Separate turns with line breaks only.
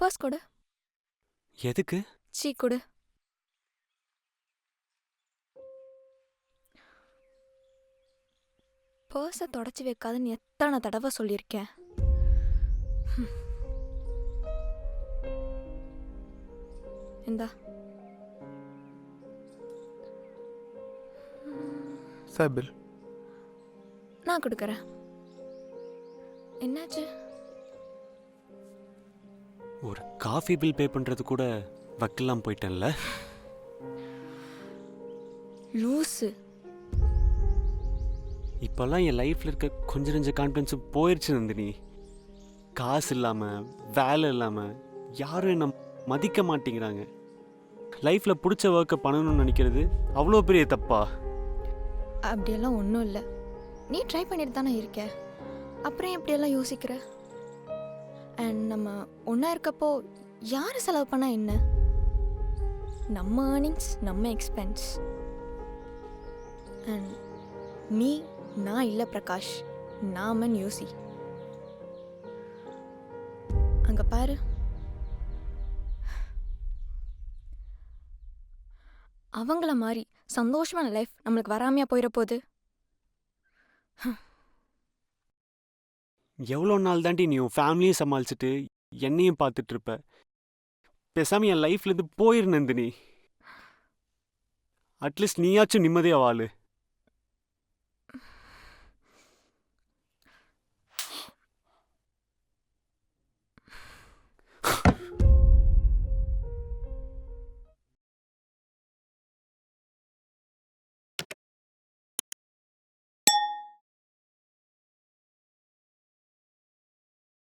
Purse கொடு.
எதுக்கு?
கொடு. பர்ஸை தொடச்சி வைக்காதுன்னு எத்தனை தடவை சொல்லியிருக்கேன். இந்தா.
Sir bill.
நான் கொடுக்குறேன். என்னாச்சு?
ஒரு காஃபி பில் பே பண்ணுறது கூட வக்கலாம் போயிட்டேன்ல.
லூஸு.
இப்போல்லாம் என் லைஃப்பில் இருக்க கொஞ்சம் நெஞ்ச கான்ஃபிடன்ஸும் போயிடுச்சு நந்தினி. காசு இல்லாமல் வேலை இல்லாமல் யாரும் என்ன மதிக்க மாட்டேங்கிறாங்க. லைஃப்பில் பிடிச்ச ஒர்க்கை பண்ணணும்னு நினைக்கிறது அவ்வளோ பெரிய தப்பா?
அப்படியெல்லாம் ஒன்றும் இல்லை. நீ ட்ரை பண்ணிட்டு தானே இருக்க. அப்புறம் எப்படியெல்லாம் யோசிக்கிற? அண்ட் நம்ம ஒன்றா இருக்கப்போ யார் செலவு பண்ணால் என்ன? நம்ம ஏர்னிங்ஸ் நம்ம எக்ஸ்பென்ஸ். அண்ட் நீ நான் இல்லை பிரகாஷ், நாமன் யோசி. அங்கே பாரு, அவங்கள மாதிரி சந்தோஷமான லைஃப் நம்மளுக்கு வராமையா போயிட போகுது.
எவ்வளோ நாள் தாண்டி நீ உன் ஃபேமிலியும் சமாளிச்சுட்டு என்னையும் பார்த்துட்டு இருப்ப? பேசாம என் லைஃப்லேருந்து போயிரு நந்தினி. அட்லீஸ்ட் நீயாச்சும் நிம்மதியாக வாழு.